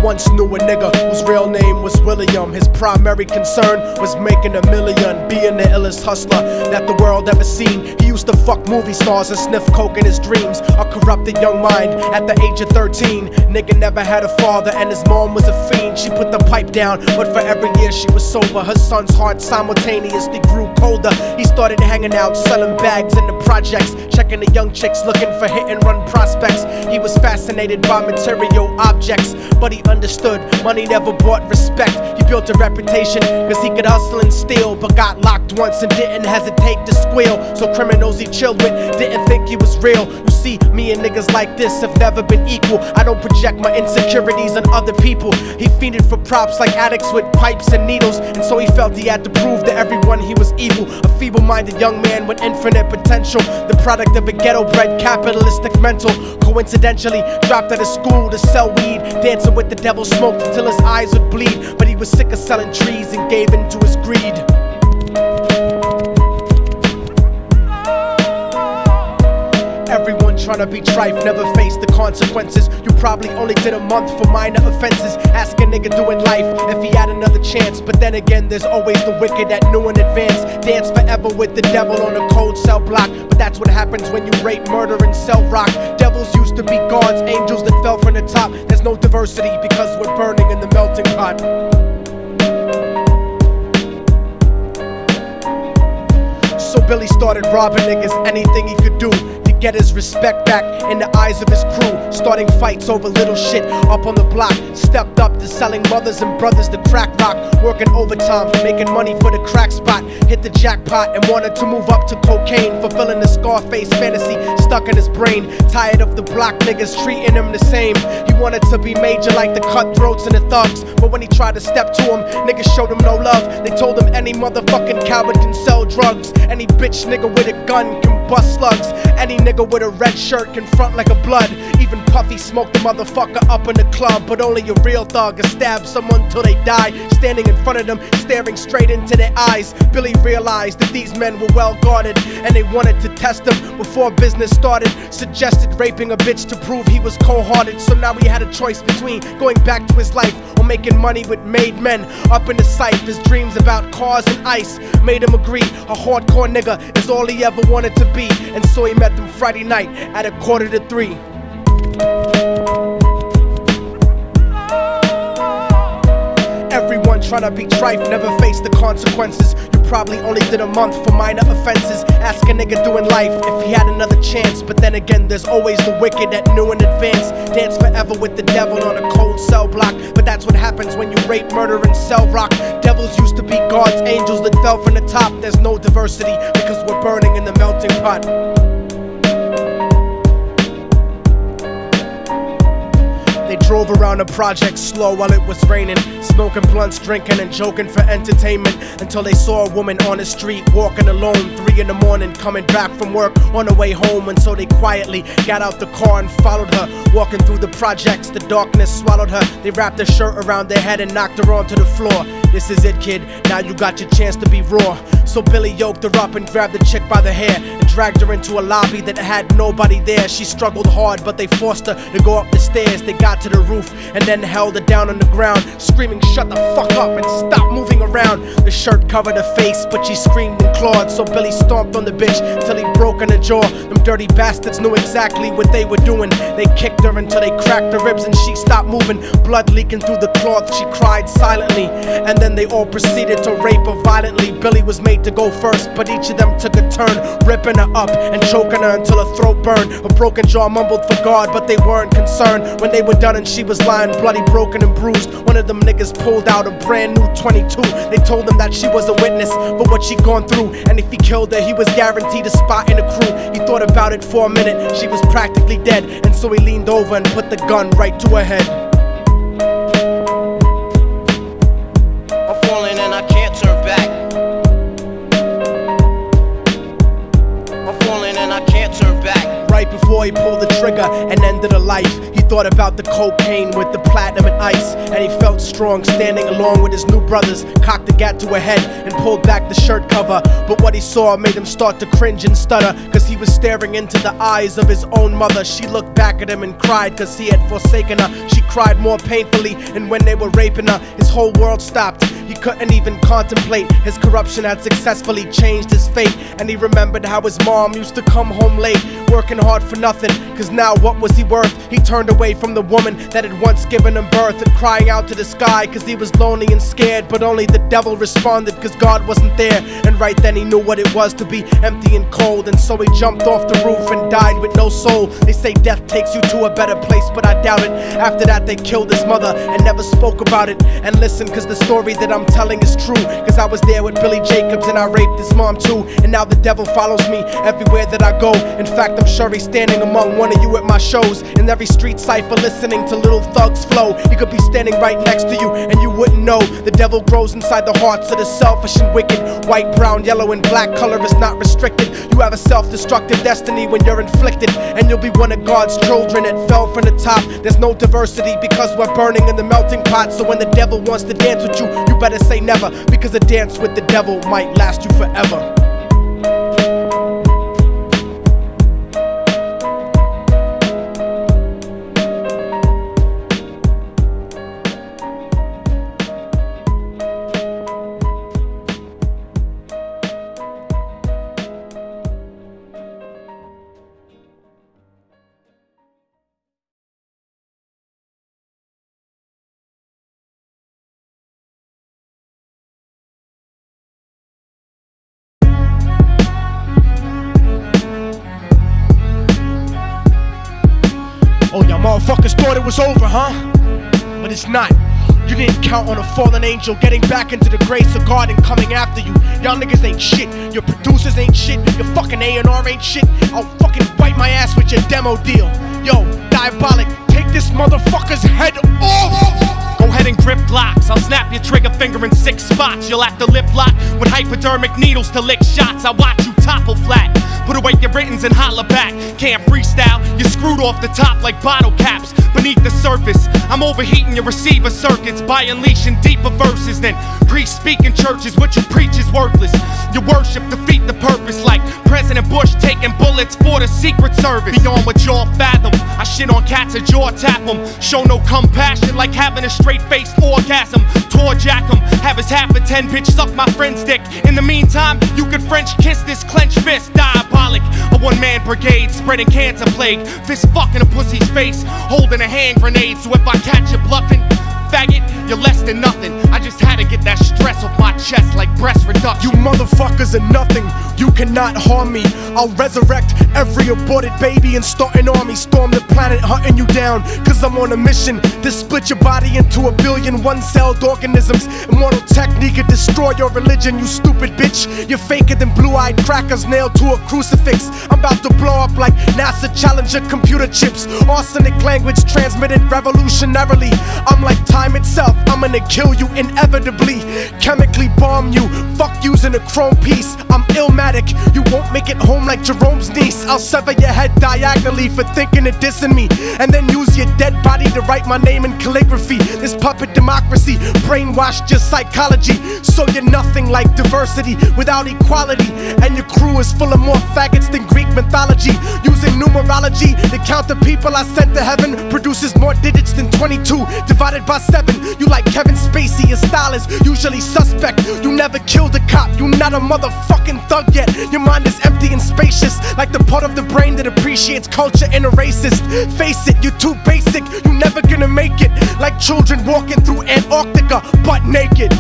once knew a nigga whose real name was William. His primary concern was making $1 million, being the illest hustler that the world ever seen. He used to fuck movie stars and sniff coke in his dreams. A corrupted young mind at the age of 13. Nigga never had a father and his mom was a fiend. She put the pipe down, but for every year she was sober, her son's heart simultaneously grew colder. He started hanging out, selling bags in the projects, checking the young chicks looking for hit and run prospects. He was fascinated by material objects, but he understood money never bought respect. He built a reputation cause he could hustle and steal, but got locked once and didn't hesitate to squeal. So criminals he chilled with didn't think he was real. You see, me and niggas like this have never been equal. I don't project my insecurities on other people. He fiended for props like addicts with pipes and needles, and so he felt he had to prove to everyone he was evil. A feeble-minded young man with infinite potential, the product of a ghetto-bred capitalistic mental. Coincidentally dropped out of school to sell weed, dancing with the devil, smoked until his eyes would bleed. But he was sick of selling trees and gave in to his greed. Everyone tryna be trife, never face the consequences. You probably only did a month for minor offenses. Ask a nigga doing life if he had another chance. But then again, there's always the wicked that knew in advance. Dance forever with the devil on a cold cell block. But that's what happens when you rape, murder, and sell rock. Devils used to be gods, angels that fell from the top. There's no diversity because we're burning in the melting pot. So Billy started robbing niggas, anything he could do to get his respect back in the eyes of his crew. Starting fights over little shit up on the block. Stepped up to selling mothers and brothers the crack rock. Working overtime, making money for the crack spot. Hit the jackpot and wanted to move up to cocaine, fulfilling the Scarface fantasy stuck in his brain. Tired of the block niggas treating him the same. He wanted to be major like the cutthroats and the thugs, but when he tried to step to him, niggas showed him no love. They told him any motherfucking coward can sell drugs. Any bitch nigga with a gun can bust slugs. Any nigga with a red shirt can front like a blood. Even Puffy smoked the motherfucker up in the club. But only a real thug can stab someone till they die. Standing in front of them, staring straight into their eyes, Billy realized that these men were well guarded, and they wanted to test him before business started. Suggested raping a bitch to prove he was cold-hearted. So now he had a choice between going back to his life or making money with made men. Up in the sight, his dreams about cars and ice made him agree a hardcore nigga is all he ever wanted to be. And so he met them Friday night at 2:45. Everyone tryna be trife, never face the consequences. You probably only did a month for minor offenses. Ask a nigga doing life if he had another chance. But then again, there's always the wicked that knew in advance. Dance forever with the devil on a cold cell block. But that's what happens when you rape, murder, and sell rock. Devils used to be gods, angels that fell from the top. There's no diversity because we're burning in the melting pot. They drove around the project slow while it was raining, smoking blunts, drinking and joking for entertainment, until they saw a woman on the street walking alone, 3 in the morning, coming back from work on her way home. And so they quietly got out the car and followed her. Walking through the projects, the darkness swallowed her. They wrapped her shirt around their head and knocked her onto the floor. This is it, kid, now you got your chance to be raw. So Billy yoked her up and grabbed the chick by the hair and dragged her into a lobby that had nobody there. She struggled hard, but they forced her to go up the stairs. They got to the roof and then held her down on the ground, screaming, "Shut the fuck up and stop moving around." The shirt covered her face, but she screamed and clawed. So Billy stomped on the bitch till he broke in her jaw. Them dirty bastards knew exactly what they were doing. They kicked her until they cracked her ribs and she stopped moving. Blood leaking through the cloth, she cried silently. And then they all proceeded to rape her violently. Billy was made to go first, but each of them took a turn, ripping her up and choking her until her throat burned. Her broken jaw mumbled for God, but they weren't concerned. When they were done and she was lying bloody, broken and bruised, one of them niggas pulled out a brand new 22. They told him that she was a witness for what she'd gone through, and if he killed her, he was guaranteed a spot in the crew. He thought about it for a minute, she was practically dead, and so he leaned over and put the gun right to her head. I'm falling and I can't turn back. I'm falling and I can't turn back. Right before he pulled the trigger and ended her life, he thought about the cocaine with the platinum and ice, and he felt strong standing along with his new brothers. Cocked the gat to a head and pulled back the shirt cover, but what he saw made him start to cringe and stutter, cause he was staring into the eyes of his own mother. She looked back at him and cried cause he had forsaken her. She cried more painfully, and when they were raping her, his whole world stopped. He couldn't even contemplate. His corruption had successfully changed his fate, and he remembered how his mom used to come home late, working hard for nothing, cause now what was he worth? He turned away from the woman that had once given him birth, and crying out to the sky cause he was lonely and scared, but only the devil responded cause God wasn't there. And right then he knew what it was to be empty and cold, and so he jumped off the roof and died with no soul. They say death takes you to a better place, but I doubt it. After that they killed his mother and never spoke about it. And listen, cause the story that I'm telling is true, cause I was there with Billy Jacobs and I raped his mom too. And now the devil follows me everywhere that I go. In fact, I'm sure he's standing among one of you at my shows, in every street cipher listening to Little Thug's flow. He could be standing right next to you and you wouldn't know. The devil grows inside the hearts of the selfish and wicked. White, brown, yellow, and black color is not restricted. You have a self-destructive destiny when you're inflicted, and you'll be one of God's children that fell from the top. There's no diversity because we're burning in the melting pot. So when the devil wants to dance with you, you better say never, because a dance with the devil might last you forever. Oh, y'all motherfuckers thought it was over, huh? But it's not. You didn't count on a fallen angel getting back into the grace of God and coming after you. Y'all niggas ain't shit. Your producers ain't shit. Your fucking A&R ain't shit. I'll fucking wipe my ass with your demo deal. Yo, Diabolic, take this motherfucker's head off! Go ahead and grip blocks. I'll snap your trigger finger in 6 spots. You'll have to lip lock with hypodermic needles to lick shots. I watch you topple flat. Put away your writtens and holler back. Can't freestyle, you're screwed off the top like bottle caps. Beneath the surface, I'm overheating your receiver circuits by unleashing deeper verses than priests speak in churches. What you preach is worthless. Your worship defeat the purpose, like President Bush taking bullets for the Secret Service. Beyond what y'all fathom, I shit on cats and jaw tap them. Show no compassion like having a straight-faced orgasm. Tour jack him, have his half a 10 bitch suck my friend's dick. In the meantime, you could French kiss this clenched fist. Diabolic, a one-man brigade spreading cancer plague. Fist fucking a pussy's face, holding a hand grenade. So if I catch you bluffing, faggot, you're less than nothing. I just had to get that stress off my chest like breast reduction. You motherfuckers are nothing. You cannot harm me. I'll resurrect every aborted baby and start an army. Storm the planet hunting you down, cause I'm on a mission to split your body into 1 billion one-celled organisms. Immortal technique could destroy your religion, you stupid bitch. You're faker than blue-eyed crackers nailed to a crucifix. I'm about to blow up like NASA Challenger computer chips. Arsenic language transmitted revolutionarily. I'm like time itself, I'm gonna kill you inevitably. Chemically bomb you, fuck using a chrome piece. I'm illmatic, you won't make it home like Jerome's niece. I'll sever your head diagonally for thinking of dissing me, and then use your dead body to write my name in calligraphy. This puppet democracy brainwashed your psychology, so you're nothing like diversity without equality. And your crew is full of more faggots than Greek mythology. Using numerology to count the people I sent to heaven produces more digits than 22 divided by 7. You like Kevin Spacey, your style is usually suspect. You never killed a cop, you not a motherfucking thug yet. Your mind is empty and spacious, like the part of the brain that appreciates culture and a racist. Face it, you're too basic, you never gonna make it. Like children walking through Antarctica butt naked.